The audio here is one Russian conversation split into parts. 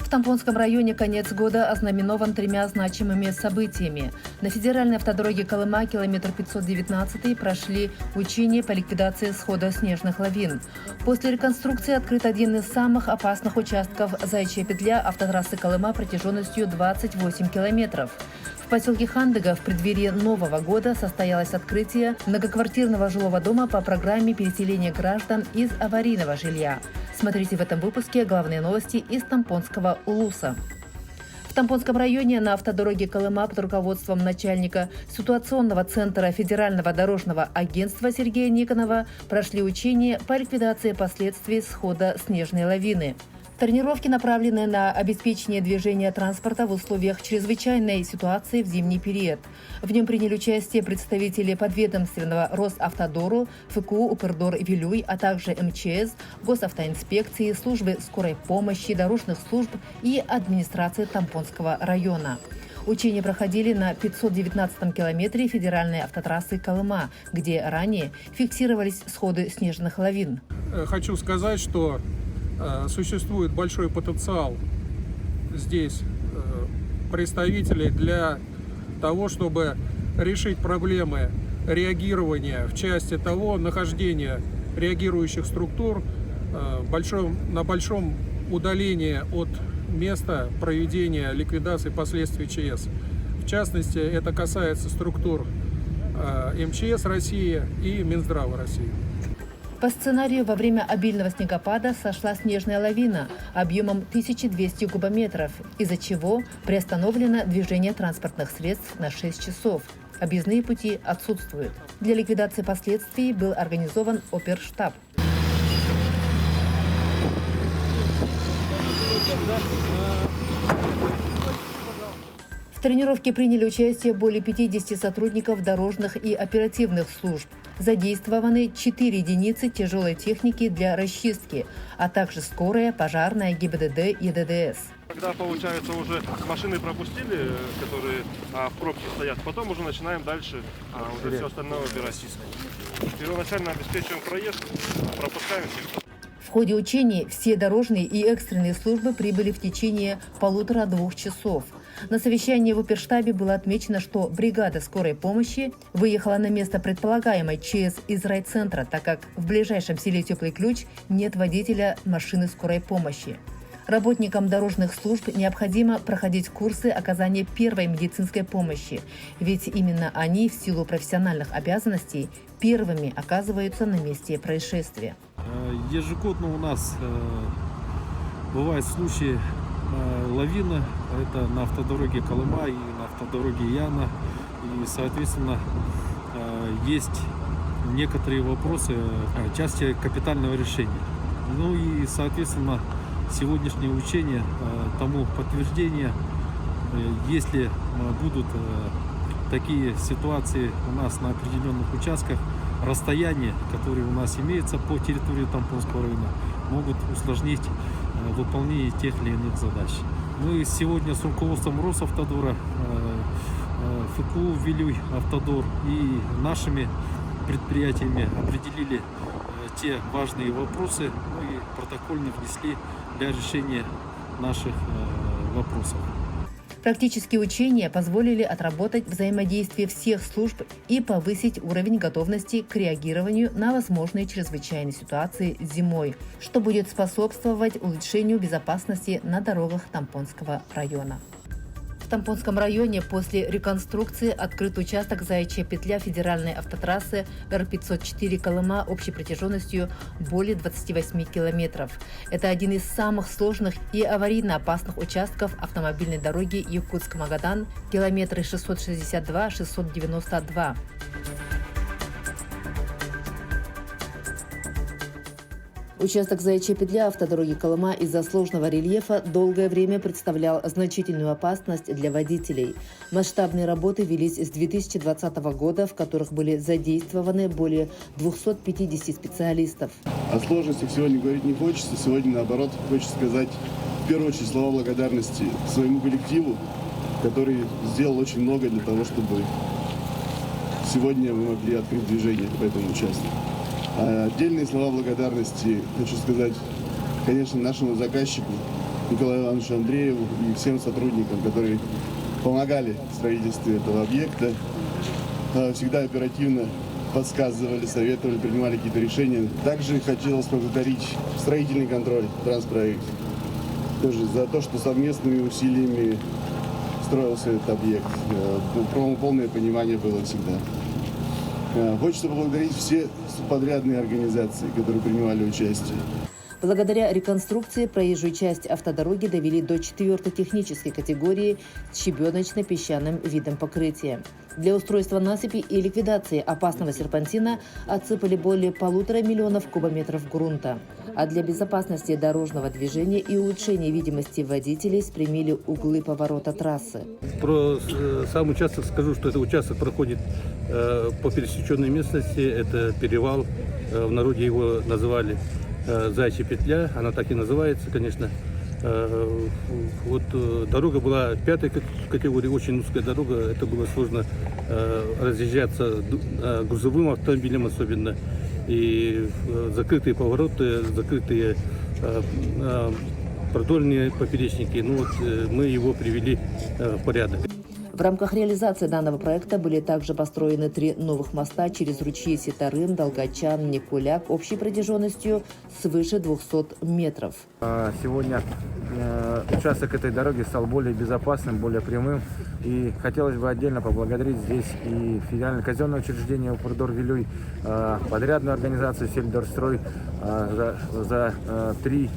В Тампонском районе конец года ознаменован тремя значимыми событиями. На федеральной автодороге Колыма, километр 519, прошли учения по ликвидации схода снежных лавин. После реконструкции открыт один из самых опасных участков Заячья петля автотрассы Колыма протяженностью 28 километров. В поселке Хандыга в преддверии Нового года состоялось открытие многоквартирного жилого дома по программе переселения граждан из аварийного жилья. Смотрите в этом выпуске главные новости из Тампонского улуса. В Тампонском районе на автодороге Колыма под руководством начальника ситуационного центра Федерального дорожного агентства Сергея Никонова прошли учения по ликвидации последствий схода снежной лавины. Тренировки направлены на обеспечение движения транспорта в условиях чрезвычайной ситуации в зимний период. В нем приняли участие представители подведомственного Росавтодору, ФКУ «Упердор Вилюй», а также МЧС, Госавтоинспекции, службы скорой помощи, дорожных служб и администрации Тампонского района. Учения проходили на 519-м километре федеральной автотрассы Колыма, где ранее фиксировались сходы снежных лавин. Хочу сказать, что существует большой потенциал здесь представителей для того, чтобы решить проблемы реагирования в части того нахождения реагирующих структур на большом удалении от места проведения ликвидации последствий ЧС. В частности, это касается структур МЧС России и Минздрава России. По сценарию, во время обильного снегопада сошла снежная лавина объемом 1200 кубометров, из-за чего приостановлено движение транспортных средств на 6 часов. Объездные пути отсутствуют. Для ликвидации последствий был организован оперштаб. В тренировке приняли участие более 50 сотрудников дорожных и оперативных служб. Задействованы 4 единицы тяжелой техники для расчистки, а также скорая, пожарная, ГИБДД и ДДС. Когда, получается, уже машины пропустили, которые в пробке стоят, потом уже начинаем дальше уже все остальное убирать. Первоначально обеспечиваем проезд, пропускаем всех. В ходе учений все дорожные и экстренные службы прибыли в течение 1,5-2 часов. На совещании в оперштабе было отмечено, что бригада скорой помощи выехала на место предполагаемой ЧС из райцентра, так как в ближайшем селе Теплый Ключ нет водителя машины скорой помощи. Работникам дорожных служб необходимо проходить курсы оказания первой медицинской помощи, ведь именно они в силу профессиональных обязанностей первыми оказываются на месте происшествия. Ежегодно у нас бывают случаи лавины, это на автодороге Колыма и на автодороге Яна, и, соответственно, есть некоторые вопросы в части капитального решения. Ну и, соответственно, сегодняшнее учение тому подтверждение. Если будут такие ситуации у нас на определенных участках, расстояния, которые у нас имеются по территории Тампонского района, могут усложнить выполнение тех или иных задач. Мы сегодня с руководством Росавтодора, ФКУ «Вилюй Автодор» и нашими предприятиями определили те важные вопросы, и протокольно внесли для решения наших вопросов. Практические учения позволили отработать взаимодействие всех служб и повысить уровень готовности к реагированию на возможные чрезвычайные ситуации зимой, что будет способствовать улучшению безопасности на дорогах Тампонского района. В Тампонском районе после реконструкции открыт участок Заячья петля федеральной автотрассы Р-504 Колыма общей протяженностью более 28 километров. Это один из самых сложных и аварийно опасных участков автомобильной дороги Якутск-Магадан, километры 662-692. Участок Заячья петля автодороги Колыма из-за сложного рельефа долгое время представлял значительную опасность для водителей. Масштабные работы велись с 2020 года, в которых были задействованы более 250 специалистов. О сложностях сегодня говорить не хочется. Сегодня, наоборот, хочется сказать в первую очередь слова благодарности своему коллективу, который сделал очень много для того, чтобы сегодня мы могли открыть движение по этому участку. Отдельные слова благодарности хочу сказать, конечно, нашему заказчику, Николаю Ивановичу Андрееву и всем сотрудникам, которые помогали в строительстве этого объекта. Всегда оперативно подсказывали, советовали, принимали какие-то решения. Также хотелось поблагодарить строительный контроль Транспроект тоже за то, что совместными усилиями строился этот объект. Полное понимание было всегда. Хочется поблагодарить все подрядные организации, которые принимали участие. Благодаря реконструкции проезжую часть автодороги довели до 4-й технической категории с щебеночно-песчаным видом покрытия. Для устройства насыпи и ликвидации опасного серпантина отсыпали более 1,5 миллиона кубометров грунта. А для безопасности дорожного движения и улучшения видимости водителей спрямили углы поворота трассы. Про сам участок скажу, что этот участок проходит по пересеченной местности. Это перевал, в народе его называли Заячья петля, она так и называется, конечно. Вот дорога была 5-й категории, очень узкая дорога, это было сложно разъезжаться грузовым автомобилем особенно. И закрытые повороты, закрытые продольные поперечники, ну вот мы его привели в порядок. В рамках реализации данного проекта были также построены 3 новых моста через ручьи Ситарын, Долгачан, Никуляк общей протяженностью свыше 200 метров. Сегодня участок этой дороги стал более безопасным, более прямым. И хотелось бы отдельно поблагодарить здесь и федеральное казенное учреждение «Упордор-Вилюй», подрядную организацию «Сельдорстрой» за 3,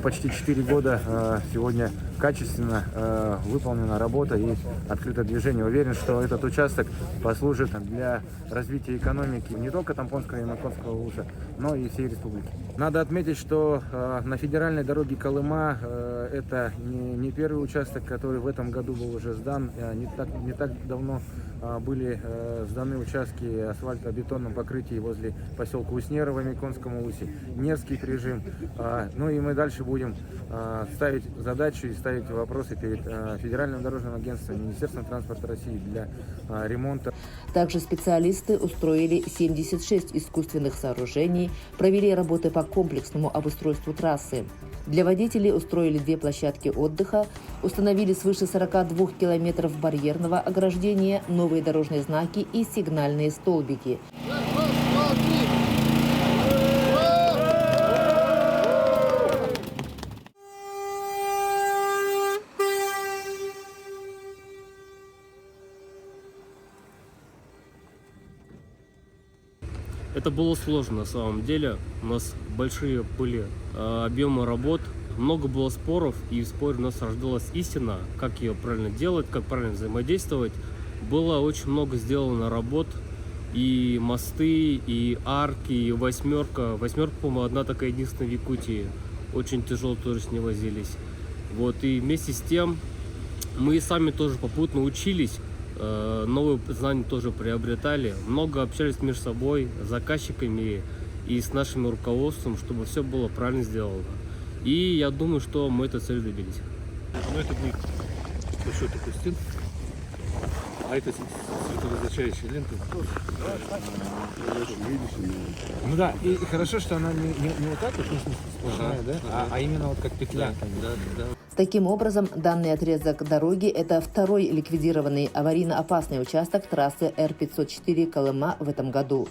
почти 4 года сегодня качественно выполнена работа и открыто движение. Уверен, что этот участок послужит для развития экономики не только Тампонского и Маконского улуса, но и всей республики. Надо отметить, что на федеральной дороге Колыма это не первый участок, который в этом году был уже сдан. Не так давно были сданы участки асфальтобетонном покрытии возле поселка Уснера в Миконском улусе, Нерский прижим. Ну и мы дальше будем ставить задачу и ставить вопросы перед Федеральным дорожным агентством, Министерством транспорта России для ремонта. Также специалисты устроили 76 искусственных сооружений, провели работы по комплексному обустройству трассы. Для водителей устроили 2 площадки отдыха, установили свыше 42 километров барьерного ограждения, новые дорожные знаки и сигнальные столбики. Это было сложно на самом деле, у нас большие были объемы работ, много было споров, и в споре у нас рождалась истина, как ее правильно делать, как правильно взаимодействовать. Было очень много сделано работ, и мосты, и арки, и восьмерка. Восьмерка, по-моему, одна такая единственная в Якутии, очень тяжело тоже с ней возились. Вот, и вместе с тем мы сами тоже попутно учились, новые знания тоже приобретали, много общались между собой, с заказчиками и с нашим руководством, чтобы все было правильно сделано. И я думаю, что мы этой цели добились. Ну это будет большой такой стен, а это светоразлучающая лента. Ну да, и хорошо, что она не вот так вот сплошная, а именно вот как петля. Да. Таким образом, данный отрезок дороги – это 2-й ликвидированный аварийно-опасный участок трассы Р-504 Колыма в этом году.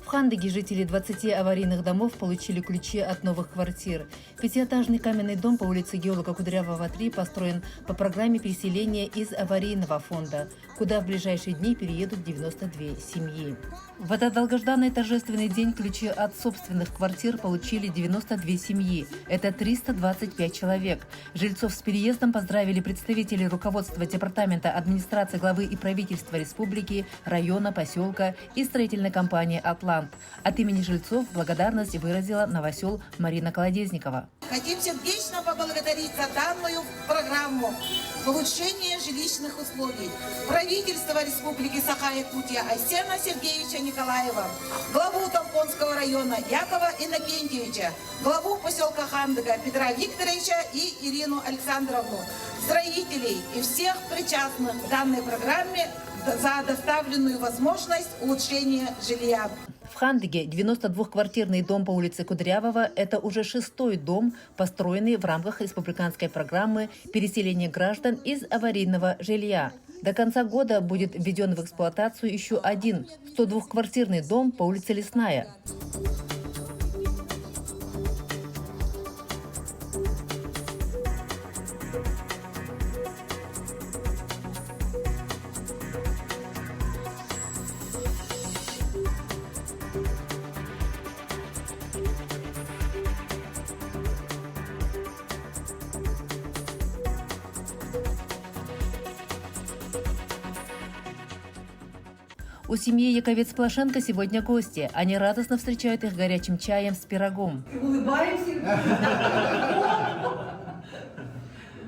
В Хандыге жители 20 аварийных домов получили ключи от новых квартир. 5-этажный каменный дом по улице геолога Кудрявого, 3 построен по программе переселения из аварийного фонда, куда в ближайшие дни переедут 92 семьи. В этот долгожданный торжественный день ключи от собственных квартир получили 92 семьи. Это 325 человек. Жильцов с переездом поздравили представители руководства Департамента администрации главы и правительства республики, района, поселка и строительной компании «Атлант». От имени жильцов благодарность выразила новосел Марина Колодезникова. Хотим сердечно поблагодарить за данную программу улучшения жилищных условий правительства Республики Саха-Якутия Айсена Сергеевича Николаева, главу Тампонского района Якова Иннокентьевича, главу поселка Хандыга Петра Викторовича и Ирину Александровну, строителей и всех причастных к данной программе за доставленную возможность улучшения жилья. В Хандыге 92-квартирный дом по улице Кудрявого – это уже 6-й дом, построенный в рамках республиканской программы переселения граждан из аварийного жилья. До конца года будет введен в эксплуатацию еще один 102-квартирный дом по улице Лесная. У семьи Яковец-Плашенко сегодня гости. Они радостно встречают их горячим чаем с пирогом. Улыбаемся.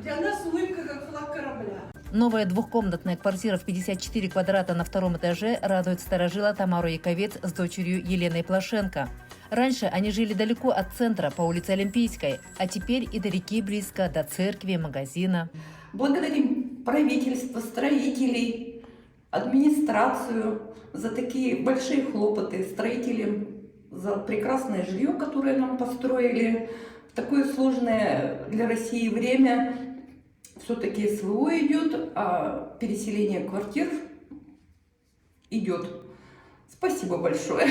Для нас улыбка как флаг корабля. Новая двухкомнатная квартира в 54 квадрата на втором этаже радует старожила Тамару Яковец с дочерью Еленой Плашенко. Раньше они жили далеко от центра, по улице Олимпийской, а теперь и до реки близко, до церкви, магазина. Благодарим правительство, строителей, администрацию за такие большие хлопоты, строителям за прекрасное жилье, которое нам построили. В такое сложное для России время все-таки СВО идет, а переселение квартир идет. Спасибо большое,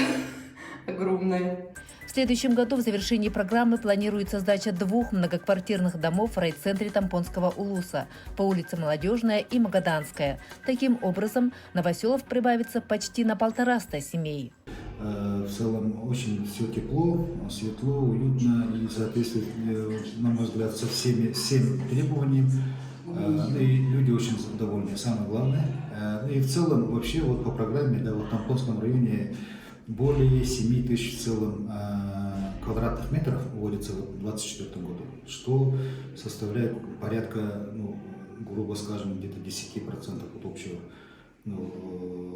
огромное. В следующем году в завершении программы планируется сдача 2 многоквартирных домов в райцентре Тампонского улуса по улице Молодежная и Магаданская. Таким образом, новоселов прибавится почти на 150 семей. В целом очень все тепло, светло, уютно и соответствует, на мой взгляд, со всеми требованиям. И люди очень довольны, самое главное. И в целом вообще вот по программе, да, вот в Тампонском районе более 7 тысяч в целом квадратных метров вводится в 2024 году, что составляет порядка, ну, грубо скажем, где-то 10% от общего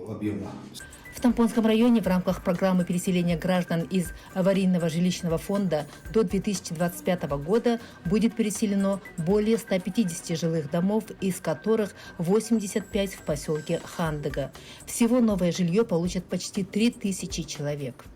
объема. В Тампонском районе в рамках программы переселения граждан из аварийного жилищного фонда до 2025 года будет переселено более 150 жилых домов, из которых 85 в поселке Хандыга. Всего новое жилье получат почти 3000 человек.